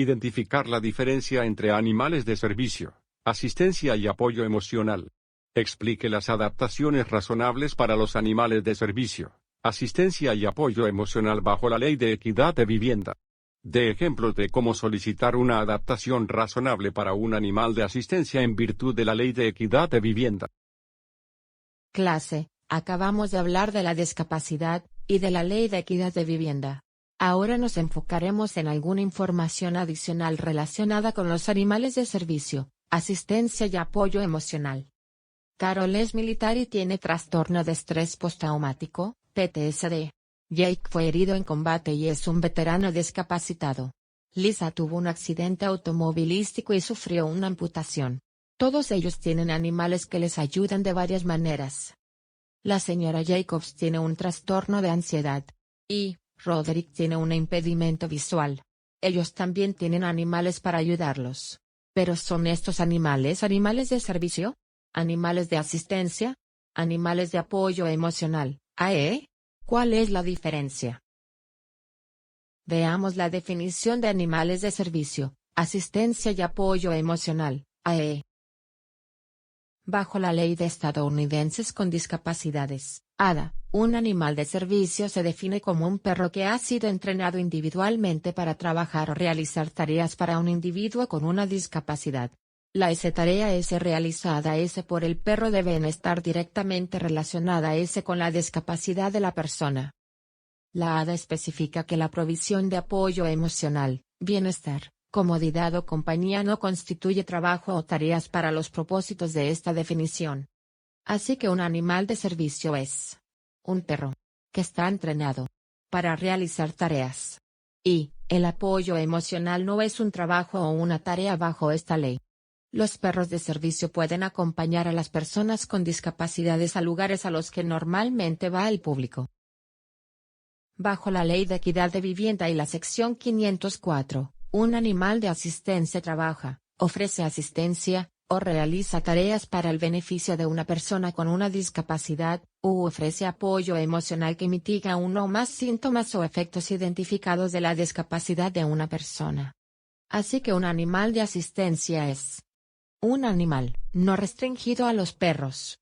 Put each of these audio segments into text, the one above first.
Identificar la diferencia entre animales de servicio, asistencia y apoyo emocional. Explique las adaptaciones razonables para los animales de servicio, asistencia y apoyo emocional bajo la Ley de Equidad de Vivienda. Dé ejemplos de cómo solicitar una adaptación razonable para un animal de asistencia en virtud de la Ley de Equidad de Vivienda. Clase, acabamos de hablar de la discapacidad y de la Ley de Equidad de Vivienda. Ahora nos enfocaremos en alguna información adicional relacionada con los animales de servicio, asistencia y apoyo emocional. Carol es militar y tiene trastorno de estrés postraumático, PTSD. Jake fue herido en combate y es un veterano discapacitado. Lisa tuvo un accidente automovilístico y sufrió una amputación. Todos ellos tienen animales que les ayudan de varias maneras. La señora Jacobs tiene un trastorno de ansiedad. Y Roderick tiene un impedimento visual. Ellos también tienen animales para ayudarlos. ¿Pero son estos animales de servicio? ¿Animales de asistencia? ¿Animales de apoyo emocional? ¿Cuál es la diferencia? Veamos la definición de animales de servicio, asistencia y apoyo emocional, AE. Bajo la Ley de Estadounidenses con Discapacidades, ADA, un animal de servicio se define como un perro que ha sido entrenado individualmente para trabajar o realizar tareas para un individuo con una discapacidad. La tarea realizada por el perro debe estar directamente relacionada con la discapacidad de la persona. La ADA especifica que la provisión de apoyo emocional, bienestar, comodidad o compañía no constituye trabajo o tareas para los propósitos de esta definición. Así que un animal de servicio es un perro que está entrenado para realizar tareas. Y el apoyo emocional no es un trabajo o una tarea bajo esta ley. Los perros de servicio pueden acompañar a las personas con discapacidades a lugares a los que normalmente va el público. Bajo la Ley de Equidad de Vivienda y la sección 504, un animal de asistencia trabaja, ofrece asistencia, o realiza tareas para el beneficio de una persona con una discapacidad, u ofrece apoyo emocional que mitiga uno o más síntomas o efectos identificados de la discapacidad de una persona. Así que un animal de asistencia es un animal, no restringido a los perros,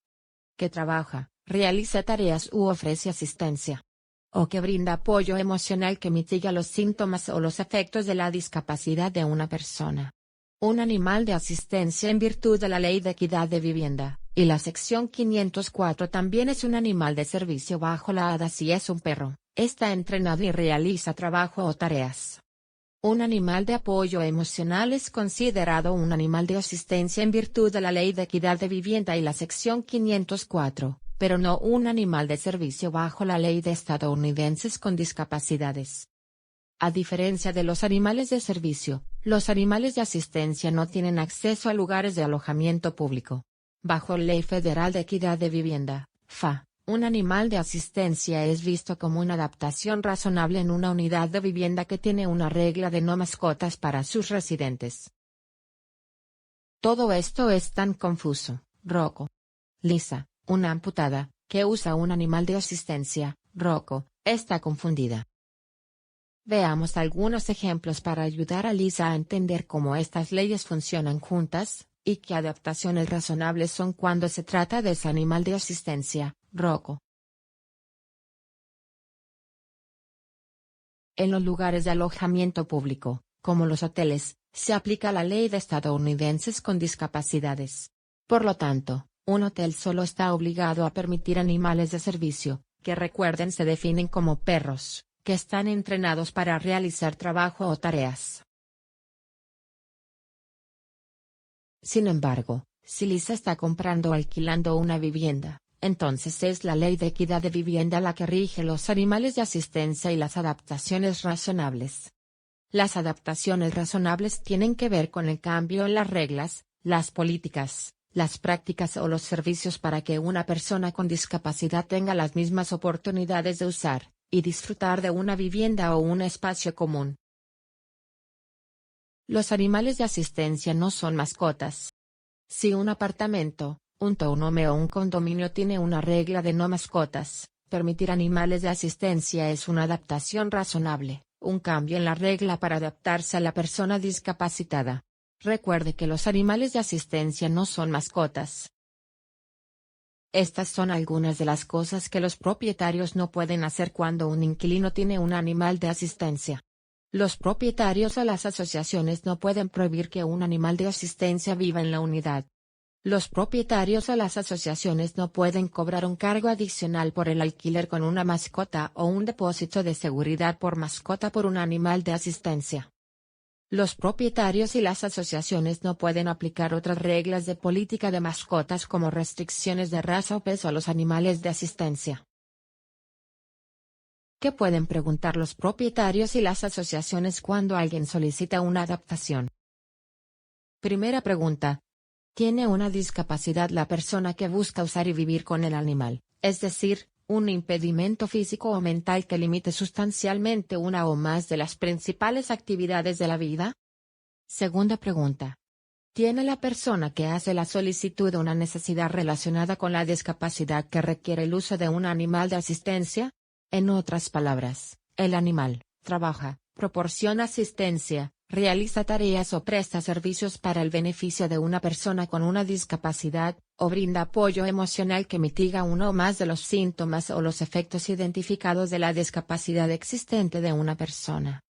que trabaja, realiza tareas u ofrece asistencia, o que brinda apoyo emocional que mitiga los síntomas o los efectos de la discapacidad de una persona. Un animal de asistencia en virtud de la Ley de Equidad de Vivienda, y la sección 504 también es un animal de servicio bajo la ADA si es un perro, está entrenado y realiza trabajo o tareas. Un animal de apoyo emocional es considerado un animal de asistencia en virtud de la Ley de Equidad de Vivienda y la sección 504, pero no un animal de servicio bajo la Ley de Estadounidenses con Discapacidades. A diferencia de los animales de servicio, los animales de asistencia no tienen acceso a lugares de alojamiento público. Bajo Ley Federal de Equidad de Vivienda, FA, un animal de asistencia es visto como una adaptación razonable en una unidad de vivienda que tiene una regla de no mascotas para sus residentes. Todo esto es tan confuso, Rocco. Lisa, una amputada, que usa un animal de asistencia, Rocco, está confundida. Veamos algunos ejemplos para ayudar a Lisa a entender cómo estas leyes funcionan juntas, y qué adaptaciones razonables son cuando se trata de ese animal de asistencia, Rocco. En los lugares de alojamiento público, como los hoteles, se aplica la Ley de Estadounidenses con Discapacidades. Por lo tanto, un hotel solo está obligado a permitir animales de servicio, que recuerden se definen como perros, que están entrenados para realizar trabajo o tareas. Sin embargo, si Lisa está comprando o alquilando una vivienda, entonces es la Ley de Equidad de Vivienda la que rige los animales de asistencia y las adaptaciones razonables. Las adaptaciones razonables tienen que ver con el cambio en las reglas, las políticas, las prácticas o los servicios para que una persona con discapacidad tenga las mismas oportunidades de usar y disfrutar de una vivienda o un espacio común. Los animales de asistencia no son mascotas. Si un apartamento, un townhome o un condominio tiene una regla de no mascotas, permitir animales de asistencia es una adaptación razonable, un cambio en la regla para adaptarse a la persona discapacitada. Recuerde que los animales de asistencia no son mascotas. Estas son algunas de las cosas que los propietarios no pueden hacer cuando un inquilino tiene un animal de asistencia. Los propietarios o las asociaciones no pueden prohibir que un animal de asistencia viva en la unidad. Los propietarios o las asociaciones no pueden cobrar un cargo adicional por el alquiler con una mascota o un depósito de seguridad por mascota por un animal de asistencia. Los propietarios y las asociaciones no pueden aplicar otras reglas de política de mascotas como restricciones de raza o peso a los animales de asistencia. ¿Qué pueden preguntar los propietarios y las asociaciones cuando alguien solicita una adaptación? Primera pregunta. ¿Tiene una discapacidad la persona que busca usar y vivir con el animal, es decir, un impedimento físico o mental que limite sustancialmente una o más de las principales actividades de la vida? Segunda pregunta. ¿Tiene la persona que hace la solicitud una necesidad relacionada con la discapacidad que requiere el uso de un animal de asistencia? En otras palabras, el animal trabaja, proporciona asistencia, realiza tareas o presta servicios para el beneficio de una persona con una discapacidad, o brinda apoyo emocional que mitiga uno o más de los síntomas o los efectos identificados de la discapacidad existente de una persona.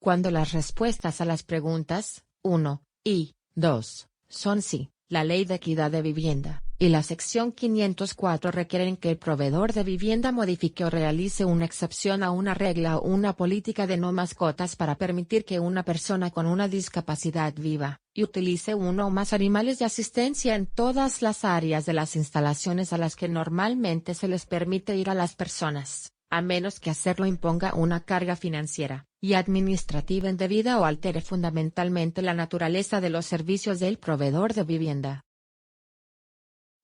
Cuando las respuestas a las preguntas 1 y 2 son sí, la Ley de Equidad de Vivienda y la sección 504 requieren que el proveedor de vivienda modifique o realice una excepción a una regla o una política de no mascotas para permitir que una persona con una discapacidad viva y utilice uno o más animales de asistencia en todas las áreas de las instalaciones a las que normalmente se les permite ir a las personas, a menos que hacerlo imponga una carga financiera y administrativa indebida o altere fundamentalmente la naturaleza de los servicios del proveedor de vivienda.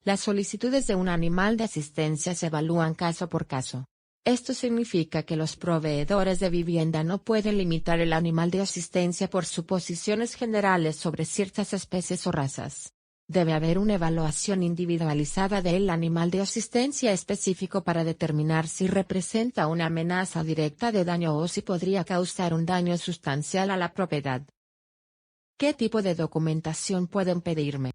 Las solicitudes de un animal de asistencia se evalúan caso por caso. Esto significa que los proveedores de vivienda no pueden limitar el animal de asistencia por suposiciones generales sobre ciertas especies o razas. Debe haber una evaluación individualizada del animal de asistencia específico para determinar si representa una amenaza directa de daño o si podría causar un daño sustancial a la propiedad. ¿Qué tipo de documentación pueden pedirme?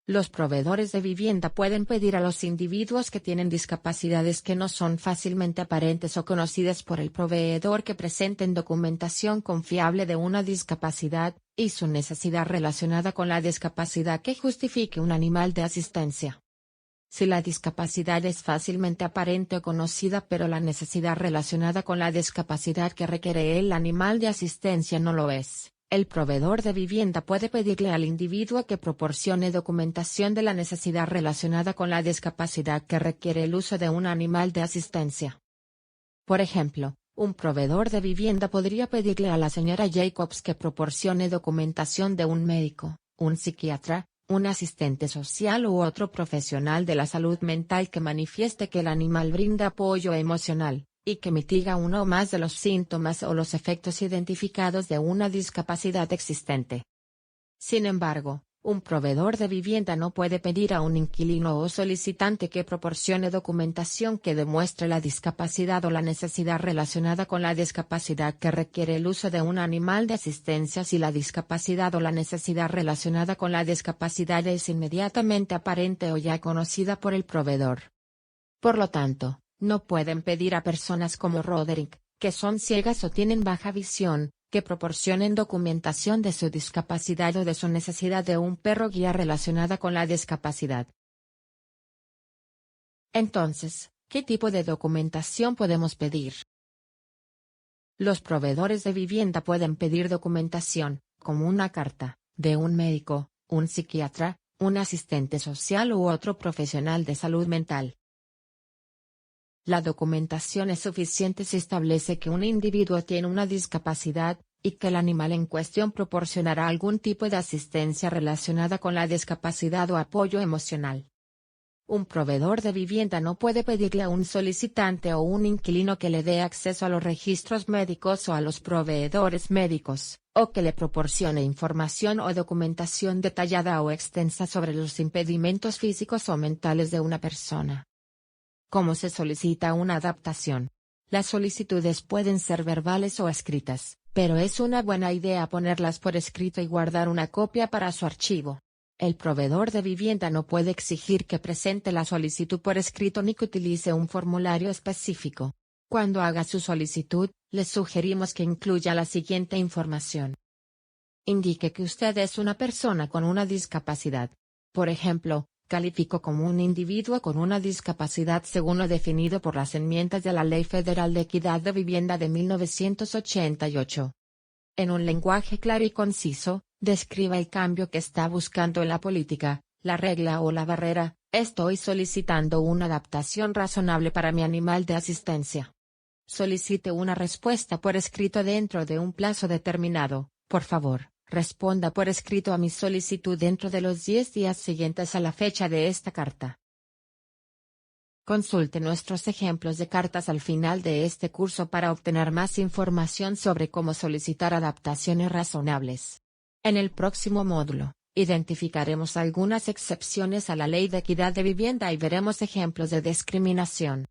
Los proveedores de vivienda pueden pedir a los individuos que tienen discapacidades que no son fácilmente aparentes o conocidas por el proveedor que presenten documentación confiable de una discapacidad y su necesidad relacionada con la discapacidad que justifique un animal de asistencia. Si la discapacidad es fácilmente aparente o conocida pero la necesidad relacionada con la discapacidad que requiere el animal de asistencia no lo es, el proveedor de vivienda puede pedirle al individuo que proporcione documentación de la necesidad relacionada con la discapacidad que requiere el uso de un animal de asistencia. Por ejemplo, un proveedor de vivienda podría pedirle a la señora Jacobs que proporcione documentación de un médico, un psiquiatra, un asistente social u otro profesional de la salud mental que manifieste que el animal brinda apoyo emocional y que mitiga uno o más de los síntomas o los efectos identificados de una discapacidad existente. Sin embargo, un proveedor de vivienda no puede pedir a un inquilino o solicitante que proporcione documentación que demuestre la discapacidad o la necesidad relacionada con la discapacidad que requiere el uso de un animal de asistencia si la discapacidad o la necesidad relacionada con la discapacidad es inmediatamente aparente o ya conocida por el proveedor. Por lo tanto, no pueden pedir a personas como Roderick, que son ciegas o tienen baja visión, que proporcionen documentación de su discapacidad o de su necesidad de un perro guía relacionada con la discapacidad. Entonces, ¿qué tipo de documentación podemos pedir? Los proveedores de vivienda pueden pedir documentación, como una carta, de un médico, un psiquiatra, un asistente social u otro profesional de salud mental. La documentación es suficiente si establece que un individuo tiene una discapacidad, y que el animal en cuestión proporcionará algún tipo de asistencia relacionada con la discapacidad o apoyo emocional. Un proveedor de vivienda no puede pedirle a un solicitante o un inquilino que le dé acceso a los registros médicos o a los proveedores médicos, o que le proporcione información o documentación detallada o extensa sobre los impedimentos físicos o mentales de una persona. ¿Cómo se solicita una adaptación? Las solicitudes pueden ser verbales o escritas, pero es una buena idea ponerlas por escrito y guardar una copia para su archivo. El proveedor de vivienda no puede exigir que presente la solicitud por escrito ni que utilice un formulario específico. Cuando haga su solicitud, le sugerimos que incluya la siguiente información. Indique que usted es una persona con una discapacidad. Por ejemplo, calificó como un individuo con una discapacidad según lo definido por las enmiendas de la Ley Federal de Equidad de Vivienda de 1988. En un lenguaje claro y conciso, describa el cambio que está buscando en la política, la regla o la barrera. Estoy solicitando una adaptación razonable para mi animal de asistencia. Solicite una respuesta por escrito dentro de un plazo determinado. Por favor, responda por escrito a mi solicitud dentro de los 10 días siguientes a la fecha de esta carta. Consulte nuestros ejemplos de cartas al final de este curso para obtener más información sobre cómo solicitar adaptaciones razonables. En el próximo módulo, identificaremos algunas excepciones a la Ley de Equidad de Vivienda y veremos ejemplos de discriminación.